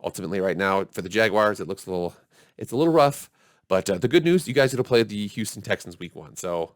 Ultimately, right now for the Jaguars, it's a little rough. But the good news, you guys get to play the Houston Texans week 1. So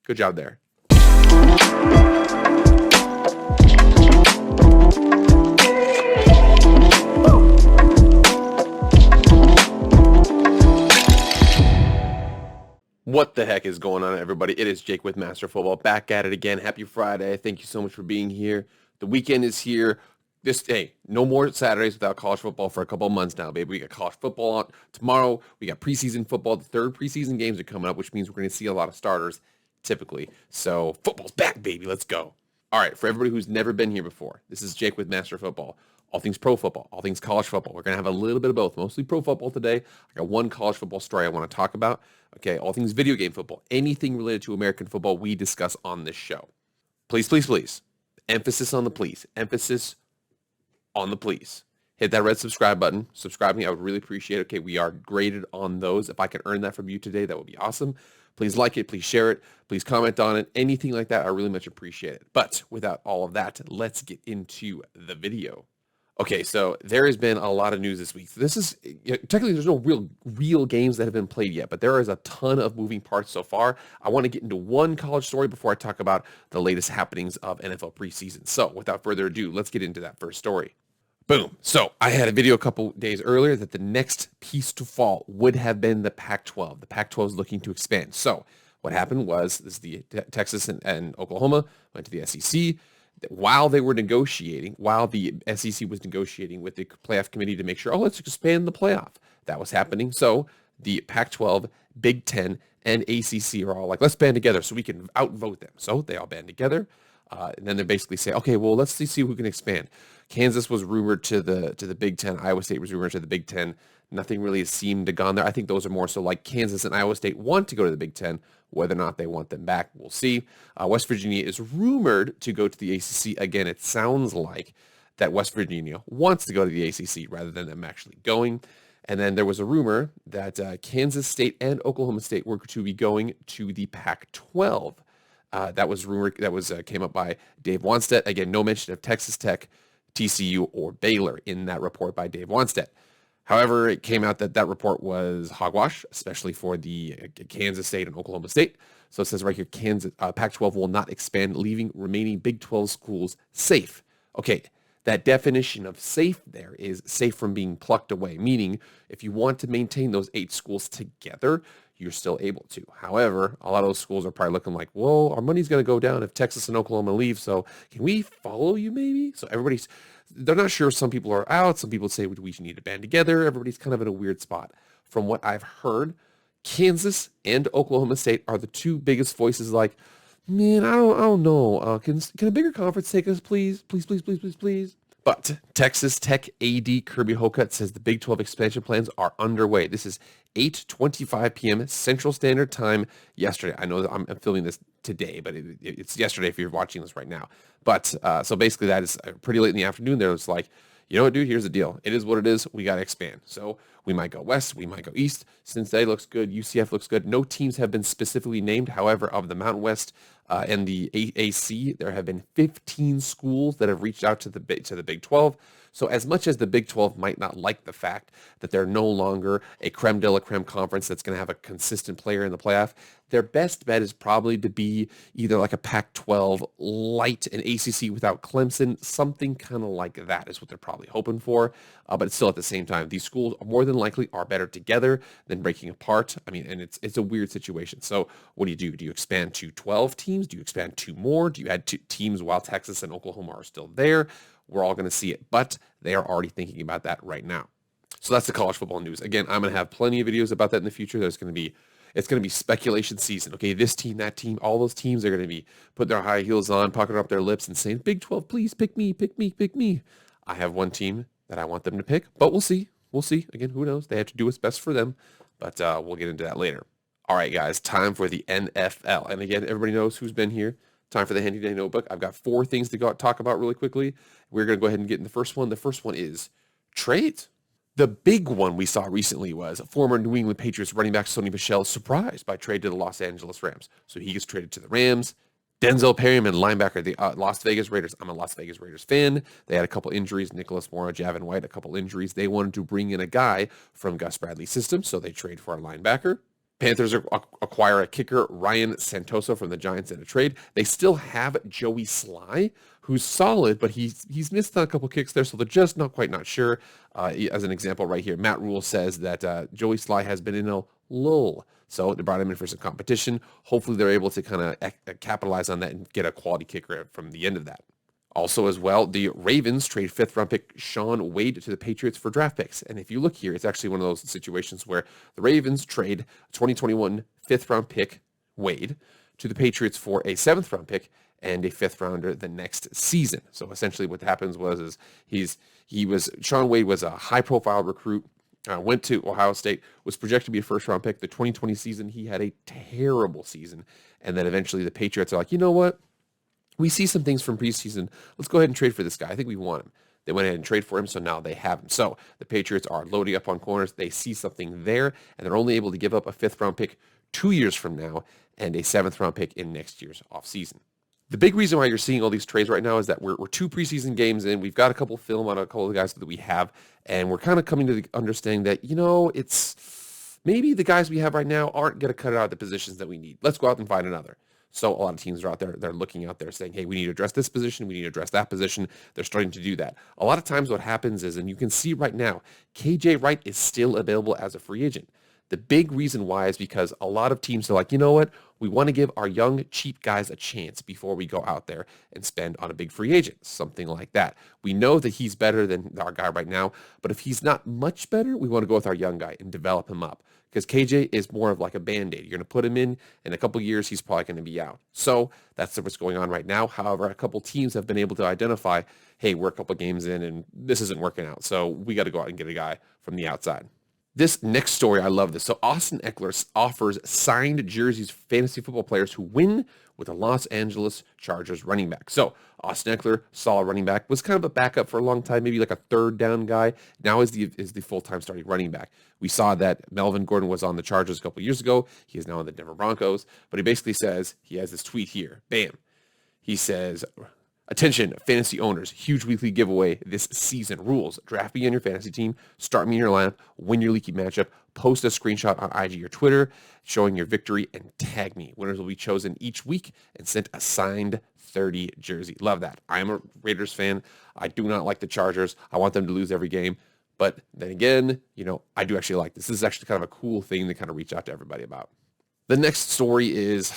good job there. What the heck is going on, everybody? It is Jake with Master Football, back at it again. Happy Friday. Thank you so much for being here. The weekend is here. No more Saturdays without college football for a couple of months now, baby. We got college football on tomorrow. We got preseason football. The third preseason games are coming up, which means we're going to see a lot of starters, typically. So football's back, baby. Let's go. All right, for everybody who's never been here before, this is Jake with Master Football. All things pro football, all things college football. We're going to have a little bit of both, mostly pro football today. I got one college football story I want to talk about. Okay, all things video game football. Anything related to American football we discuss on this show. Please, please, please. Emphasis on the please. Emphasis on the please. Hit that red subscribe button. Subscribe me. I would really appreciate it. Okay, we are graded on those. If I can earn that from you today, that would be awesome. Please like it. Please share it. Please comment on it. Anything like that, I really much appreciate it. But without all of that, let's get into the video. Okay, so there has been a lot of news this week. This is technically there's no real games that have been played yet, but there is a ton of moving parts so far. I want to get into one college story before I talk about the latest happenings of NFL preseason. So without further ado, let's get into that first story. Boom. So I had a video a couple days earlier that the next piece to fall would have been the Pac-12. The Pac-12 is looking to expand. So what happened was Texas and Oklahoma went to the SEC. While they were negotiating, while the SEC was negotiating with the playoff committee to make sure, let's expand the playoff. That was happening. So the Pac-12, Big Ten, and ACC are all like, let's band together so we can outvote them. So they all band together. And then they basically say, okay, well, let's see who can expand. Kansas was rumored to the Big Ten. Iowa State was rumored to the Big Ten. Nothing really seemed to gone there. I think those are more so like Kansas and Iowa State want to go to the Big Ten. Whether or not they want them back, we'll see. West Virginia is rumored to go to the ACC. Again, it sounds like that West Virginia wants to go to the ACC rather than them actually going. And then there was a rumor that Kansas State and Oklahoma State were to be going to the Pac-12. That was rumored. That came up by Dave Wannstedt. Again, no mention of Texas Tech, TCU, or Baylor in that report by Dave Wannstedt. However, it came out that report was hogwash, especially for the Kansas State and Oklahoma State. So it says right here, Pac-12 will not expand, leaving remaining Big 12 schools safe. Okay, that definition of safe there is safe from being plucked away, meaning if you want to maintain those 8 schools together, you're still able to. However, a lot of those schools are probably looking like, well, our money's going to go down if Texas and Oklahoma leave, so can we follow you maybe? So they're not sure. Some people are out. Some people say we need to band together. Everybody's kind of in a weird spot. From what I've heard, Kansas and Oklahoma State are the two biggest voices like, man, I don't know. Can a bigger conference take us, please? Please, please, please, please, please. But Texas Tech AD Kirby Hocutt says the Big 12 expansion plans are underway. This is 8:25 p.m. Central Standard Time yesterday. I know that I'm filming this today, but it's yesterday if you're watching this right now. But so basically that is pretty late in the afternoon. There was like, you know what, dude, here's the deal. It is what it is. We got to expand. So we might go west. We might go east. Cincinnati looks good. UCF looks good. No teams have been specifically named. However, of the Mountain West and the AAC, there have been 15 schools that have reached out to the Big 12. So as much as the Big 12 might not like the fact that they're no longer a creme de la creme conference that's going to have a consistent player in the playoff, their best bet is probably to be either like a Pac-12 light, an ACC without Clemson, something kind of like that is what they're probably hoping for. But still at the same time, these schools more than likely are better together than breaking apart. I mean, and it's a weird situation. So what do? Do you expand to 12 teams? Do you expand 2 more? Do you add 2 teams while Texas and Oklahoma are still there? We're all going to see it, but they are already thinking about that right now. So that's the college football news. Again, I'm going to have plenty of videos about that in the future. It's going to be speculation season. Okay, this team, that team, all those teams are going to be putting their high heels on, puckering up their lips and saying, Big 12, please pick me, pick me, pick me. I have one team that I want them to pick, but we'll see. We'll see. Again, who knows? They have to do what's best for them, but we'll get into that later. All right, guys, time for the NFL. And again, everybody knows who's been here. Time for the handy dandy notebook. I've got 4 things to talk about really quickly. We're going to go ahead and get in the first one. The first one is trades. The big one we saw recently was former New England Patriots running back Sony Michel surprised by trade to the Los Angeles Rams. So he gets traded to the Rams. Denzel Perryman, linebacker, the Las Vegas Raiders. I'm a Las Vegas Raiders fan. They had a couple injuries. Nicholas Mora, Javin White, a couple injuries. They wanted to bring in a guy from Gus Bradley's system, so they trade for a linebacker. Panthers acquire a kicker, Ryan Santoso, from the Giants in a trade. They still have Joey Sly, who's solid, but he's missed a couple kicks there, so they're just not sure. As an example right here, Matt Rule says that Joey Sly has been in a lull. So they brought him in for some competition. Hopefully they're able to kind of capitalize on that and get a quality kicker from the end of that. Also as well, the Ravens trade 5th-round pick Shaun Wade to the Patriots for draft picks. And if you look here, it's actually one of those situations where the Ravens trade 2021 5th-round pick Wade to the Patriots for a 7th-round pick and a 5th-rounder the next season. So essentially what happens was Shaun Wade was a high-profile recruit. Went to Ohio State, was projected to be a first-round pick. The 2020 season, he had a terrible season. And then eventually the Patriots are like, you know what? We see some things from preseason. Let's go ahead and trade for this guy. I think we want him. They went ahead and trade for him, so now they have him. So the Patriots are loading up on corners. They see something there, and they're only able to give up a 5th-round pick 2 years from now and a 7th-round pick in next year's offseason. The big reason why you're seeing all these trades right now is that we're 2 preseason games in. We've got a couple film on a couple of the guys that we have, and we're kind of coming to the understanding that, it's maybe the guys we have right now aren't going to cut out the positions that we need. Let's go out and find another. So a lot of teams are out there, they're looking out there saying, hey, we need to address this position, we need to address that position. They're starting to do that. A lot of times what happens is, and you can see right now, KJ Wright is still available as a free agent. The big reason why is because a lot of teams are like, you know what? We want to give our young, cheap guys a chance before we go out there and spend on a big free agent, something like that. We know that he's better than our guy right now, but if he's not much better, we want to go with our young guy and develop him up. Because KJ is more of like a Band-Aid. You're going to put him in a couple years, he's probably going to be out. So that's what's going on right now. However, a couple teams have been able to identify, hey, we're a couple games in and this isn't working out. So we got to go out and get a guy from the outside. This next story, I love this. So Austin Eckler offers signed jerseys for fantasy football players who win with a Los Angeles Chargers running back. So Austin Eckler, solid running back, was kind of a backup for a long time, maybe like a 3rd down guy. Now is the full-time starting running back. We saw that Melvin Gordon was on the Chargers a couple years ago. He is now on the Denver Broncos. But he basically says, he has this tweet here. Bam. He says, attention, fantasy owners, huge weekly giveaway this season. Rules: draft me on your fantasy team, start me in your lineup, win your leaky matchup, post a screenshot on IG or Twitter showing your victory, and tag me. Winners will be chosen each week and sent a signed 30 jersey. Love that. I am a Raiders fan. I do not like the Chargers. I want them to lose every game. But then again, I do actually like this. This is actually kind of a cool thing to kind of reach out to everybody about. The next story is,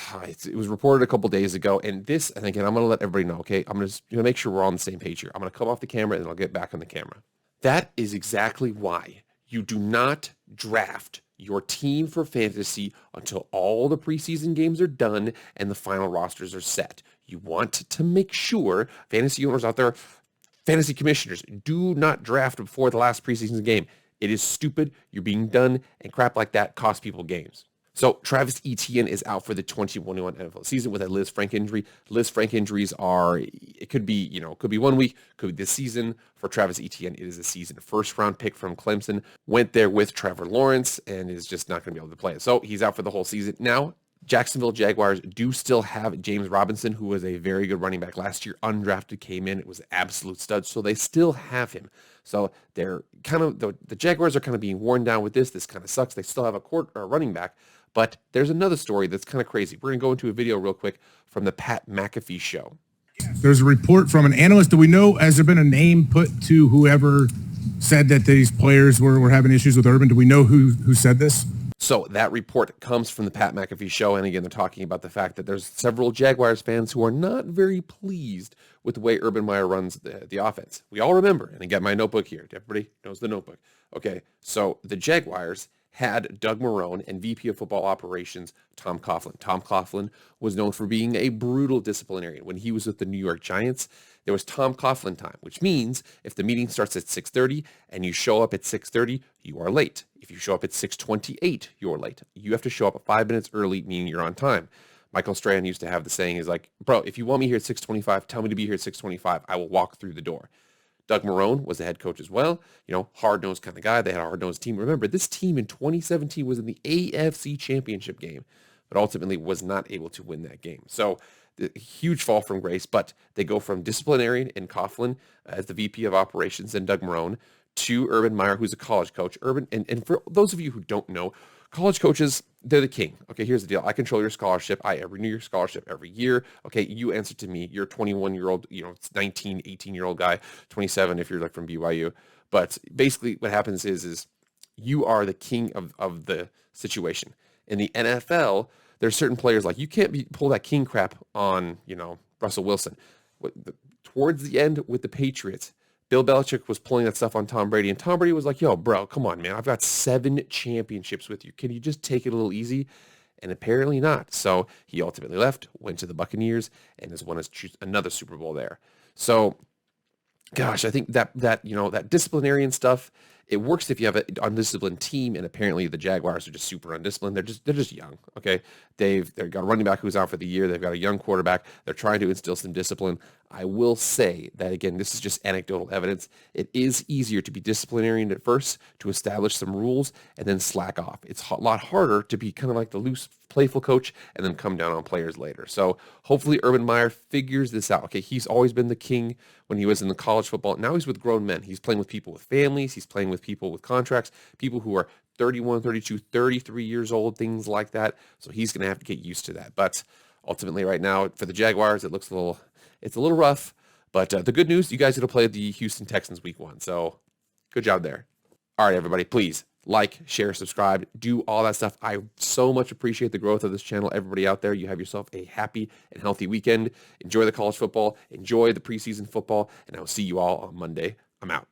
it was reported a couple days ago, and again, I'm going to let everybody know, okay? I'm going to make sure we're on the same page here. I'm going to come off the camera, and I'll get back on the camera. That is exactly why you do not draft your team for fantasy until all the preseason games are done and the final rosters are set. You want to make sure, fantasy owners out there, fantasy commissioners, do not draft before the last preseason game. It is stupid. You're being done, and crap like that costs people games. So Travis Etienne is out for the 2021 NFL season with a Liz Frank injury. Liz Frank injuries it could be 1 week, could be this season. For Travis Etienne, it is a season. 1st-round pick from Clemson, went there with Trevor Lawrence and is just not going to be able to play. So he's out for the whole season. Now, Jacksonville Jaguars do still have James Robinson, who was a very good running back last year. Undrafted, came in. It was an absolute stud. So they still have him. So they're kind of, the Jaguars are kind of being worn down with this. This kind of sucks. They still have a running back. But there's another story that's kind of crazy. We're going to go into a video real quick from the Pat McAfee show. There's a report from an analyst. Do we know, has there been a name put to whoever said that these players were having issues with Urban? Do we know who said this? So that report comes from the Pat McAfee show. And again, they're talking about the fact that there's several Jaguars fans who are not very pleased with the way Urban Meyer runs the offense. We all remember, and I got my notebook here. Everybody knows the notebook. Okay, so the Jaguars had Doug Marrone and VP of Football Operations Tom Coughlin. Tom Coughlin was known for being a brutal disciplinarian. When he was with the New York Giants, there was Tom Coughlin time, which means if the meeting starts at 6:30 and you show up at 6:30, you are late. If you show up at 6:28, you're late. You have to show up 5 minutes early, meaning you're on time. Michael Strahan used to have the saying is like, bro, if you want me here at 6:25, tell me to be here at 6:25. I will walk through the door. Doug Marrone was the head coach as well. Hard-nosed kind of guy. They had a hard-nosed team. Remember, this team in 2017 was in the AFC Championship game, but ultimately was not able to win that game. So The huge fall from grace, but they go from disciplinarian and Coughlin as the VP of operations and Doug Marrone to Urban Meyer, who's a college coach. Urban, and for those of you who don't know, college coaches, they're the king. Okay, here's the deal. I control your scholarship. I renew your scholarship every year. Okay, you answer to me. You're a 21-year-old, 19, 18-year-old guy, 27 if you're like from BYU. But basically what happens is you are the king of the situation. In the NFL, there's certain players like you can't pull that king crap on, Russell Wilson. Towards the end with the Patriots, Bill Belichick was pulling that stuff on Tom Brady, and Tom Brady was like, yo, bro, come on, man. I've got 7 championships with you. Can you just take it a little easy? And apparently not. So he ultimately left, went to the Buccaneers, and has won another Super Bowl there. So, gosh, I think that disciplinarian stuff, it works if you have an undisciplined team, and apparently the Jaguars are just super undisciplined. They're just young, okay? They've got a running back who's out for the year. They've got a young quarterback. They're trying to instill some discipline. I will say that, again, this is just anecdotal evidence. It is easier to be disciplinarian at first, to establish some rules, and then slack off. It's a lot harder to be kind of like the loose, playful coach and then come down on players later. So hopefully Urban Meyer figures this out. Okay, he's always been the king when he was in the college football. Now he's with grown men. He's playing with people with families. He's playing with people with contracts, people who are 31, 32, 33 years old, things like that. So he's going to have to get used to that. But ultimately right now for the Jaguars, it's a little rough. But the good news, you guys get to play the Houston Texans week 1. So good job there. All right, everybody, please like, share, subscribe, do all that stuff. I so much appreciate the growth of this channel. Everybody out there, you have yourself a happy and healthy weekend. Enjoy the college football. Enjoy the preseason football. And I will see you all on Monday. I'm out.